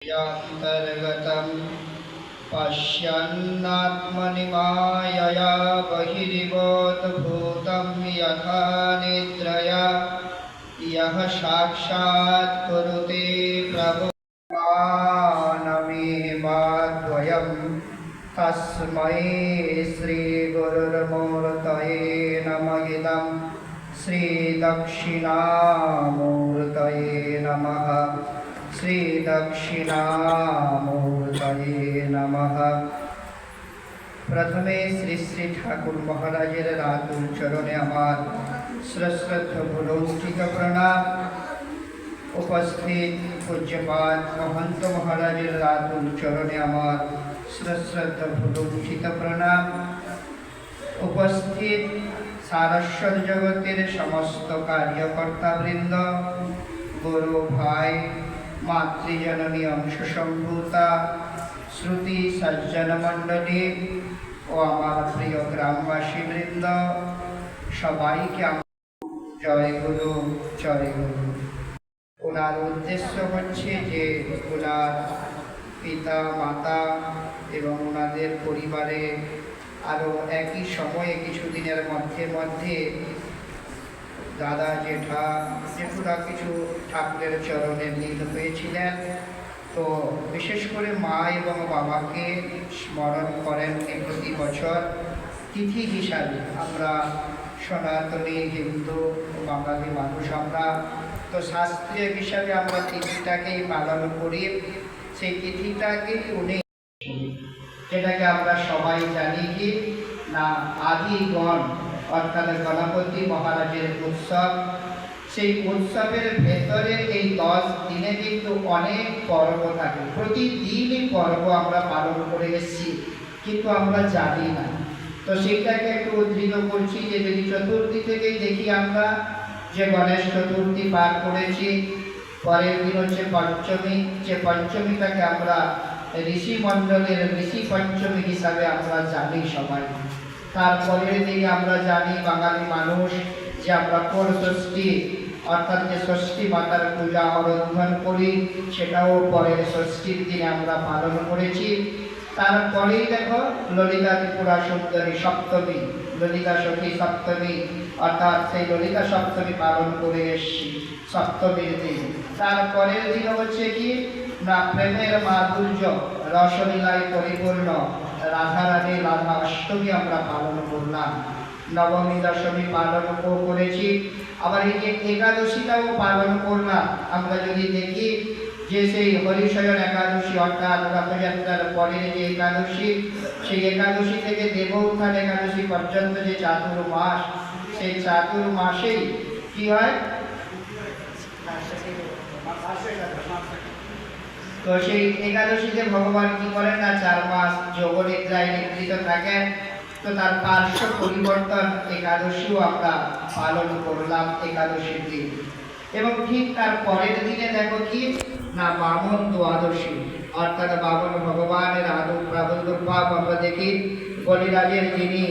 यान्तर्गतं पश्यन्नात्मनि मायया बहिर्बोधभूतं यथा निद्रया यः साक्षात् कुरुते प्रभुमानमेवाद्वयं तस्मै श्रीगुरुर्मूर्तये नमः। इदं श्रीदक्षिणामूर्तये नमः। श्री दक्षिणामूर्तये नमः। प्रथमे श्री श्री ठाकुर महाराजेर रातुल चरणे आमार सश्रद्ध भूलोचित प्रणाम। उपस्थित पूज्यपाद महंत महाराजेर रातुल चरणे आमार सश्रद्ध भूलोचित प्रणाम। उपस्थित सारस्वत जगतेर समस्त कार्यकर्ताबृंद, गुरु भाई, मातृजननी अंश सम्भूता, श्रुति सज्जन मंडली और आमार प्रिय ग्रामवासी बृंद सबाई के जय गुरु जय गुरु। ओनार उद्देश्य होच्छे जे ओनार पिता माता एवं ओनादेर परिवारे आरो एकई समये किछुदिनेर मध्य मध्य दादा जेठा जेठुरा किछु ठाकुरेर चरणे लीन हয়েছিলেন। तो विशेष करे मा एवं बाबाके स्मरण करें प्रति बछर तिथि हिसाबे। आमरा सनातनी हिंदू बांगाली मानुष आमरा तो शास्त्रीय हिसाबे आमरा तिथिटाकेই पालन करी। সেই तिथिटाকে উনি যেটাকে আমরা সবাই জানি কি না আদিগণ অর্থাৎ গণপতি মহারাজের উৎসব। সেই উৎসবের ভেতরে এই 10 দিনে কিন্তু অনেক পর্ব থাকে, প্রতিদিনই পর্ব আমরা পালন করে এসেছি কিন্তু আমরা জানি না। তো সেইটাকে একটু উদ্ধৃত করছি যে যদি চতুর্থী থেকেই দেখি আমরা যে গণেশ চতুর্থী পার করেছি, পরের দিন হচ্ছে পঞ্চমী, যে পঞ্চমীটাকে আমরা ঋষি মণ্ডলের ঋষি পঞ্চমী হিসাবে আমরা জানি সবাই। তারপরের দিকে আমরা জানি বাঙালি মানুষ যে আমরা কোন ষষ্ঠী অর্থাৎ যে ষষ্ঠী মাতার পূজা আরাধন করি সেটাও পরের ষষ্ঠীর দিনে আমরা পালন করেছি। তারপরেই দেখো ললিতা ত্রিপুরা সুন্দরী সপ্তমী, ললিতা সখী সপ্তমী অর্থাৎ সেই ললিতা সপ্তমী পালন করে এসেছি সপ্তমীর দিন। তারপরের দিন হচ্ছে কি না প্রেমের মাধুর্য রসলীলায় পরিপূর্ণ রাধারানী রাধা অষ্টমী আমরা পালন করলাম। নবমী দশমী পালন করেছি, আবার এই যে একাদশীটাও পালন করলাম। আমরা যদি দেখি যে সেই হরিশয়ন একাদশী অর্থাৎ রথযাত্রার পরের যে একাদশী, সেই একাদশী থেকে দেবউত্থান একাদশী পর্যন্ত যে চাতুর্মাস, সেই চাতুর্মাসেই কি হয় তো সেই একাদশীতে ভগবান কি করেন না 4 মাস যোগনিদ্রায় নিদ্রিত থাকেন। তো তার পার্শ্ব পরিবর্তন একাদশীও আমরা পালন করলাম একাদশীর দিন। এবং ঠিক তার পরের দিনে দেখো কি না বামন দ্বাদশী অর্থাৎ বামন ভগবানের প্রাদুর্ভাব আমরা দেখি। বলিরাজের যিনি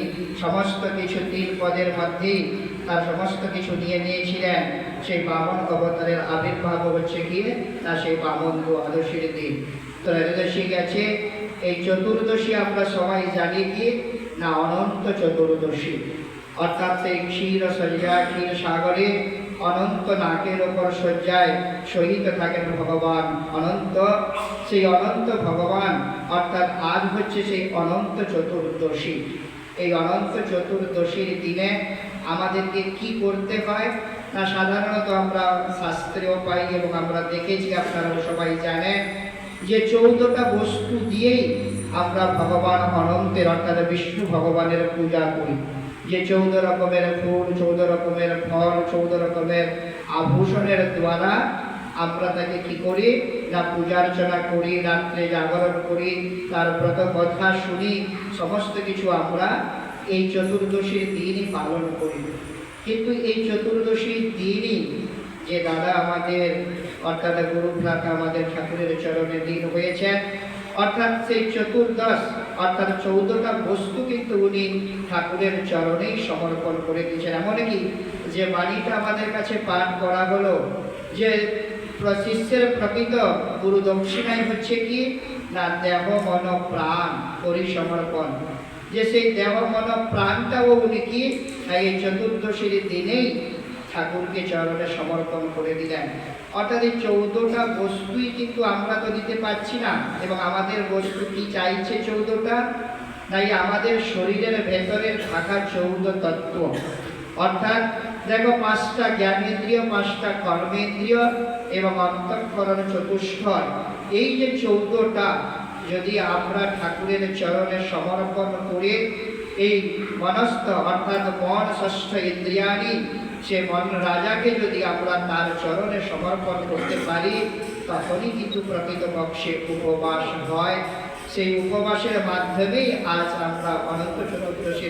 সমস্ত কিছু 3 পদের মধ্যেই তার সমস্ত কিছু নিয়ে নিয়েছিলেন, সেই বামন অবতারের আবির্ভাব হচ্ছে কি না সেই বামন দ্বাদশীর দিন। ত্রয়োদশী গেছে, এই চতুর্দশী আমরা সবাই জানি কি না অনন্ত চতুর্দশী অর্থাৎ সেই ক্ষীর সজ্জা ক্ষীর সাগরে অনন্ত নাকের ওপর শয্যায় শয়িত থাকেন ভগবান অনন্ত। সেই অনন্ত ভগবান অর্থাৎ আজ হচ্ছে সেই অনন্ত চতুর্দশী। এই অনন্ত চতুর্দশীর দিনে আমাদেরকে কি করতে হয় না সাধারণত আমরা শাস্ত্রেও পাই এবং আমরা দেখেছি, আপনারাও সবাই জানেন যে 14টা বস্তু দিয়েই আমরা ভগবান অনন্তের অর্থাৎ বিষ্ণু ভগবানের পূজা করি। যে 14 রকমের ফুল, 14 রকমের ফল, 14 রকমের আভূষণের দ্বারা আমরা তাকে কি করি না পূজা অর্চনা করি, রাত্রে জাগরণ করি, তার ব্রত কথা শুনি, সমস্ত কিছু আমরা এই চতুর্দশীর দিনই পালন করি। কিন্তু এই চতুর্দশীর দিনই যে দাদা আমাদের অর্থাৎ গুরু ভ্রাতা আমাদের ঠাকুরের চরণে দিন হয়েছে, অর্থাৎ সেই চতুর্দশ অর্থাৎ 14টা বস্তু কিন্তু উনি ঠাকুরের চরণেই সমর্পণ করে দিয়েছেন। এমনকি যে বাণীটা আমাদের কাছে পাঠ করা হলো যে শিষ্যের প্রকৃত গুরু দক্ষিণাই হচ্ছে কি না দেহ মন প্রাণ পরিসমর্পণ। যে সেই দেহ মন প্রাণটাও উনি কি এই চতুর্দশীর দিনেই ঠাকুরকে চরণে সমর্পণ করে দিলেন। অর্থাৎ এই 14টা বস্তুই কিন্তু আমরা তো দিতে পারছি না, এবং আমাদের বস্তু কি চাইছে 14টা, তাই আমাদের শরীরের ভেতরে থাকা 14 তত্ত্ব, অর্থাৎ দেখো 5টা জ্ঞানেন্দ্রিয়, 5টা কর্মেন্দ্রিয় এবং অন্তঃকরণ চতুষ্পদ, এই যে 14টা যদি আমরা ঠাকুরের চরণে সমর্পণ করে এই মনস্থ অর্থাৎ মন ষষ্ঠ ইন্দ্রিয়াণী সে মন রাজাকে যদি আমরা তার চরণে সমর্পণ করতে পারি, তখনই কিন্তু প্রকৃতপক্ষে উপবাস হয়। সেই উপবাসের মাধ্যমেই আজ আমরা অনন্ত চতুর্দশী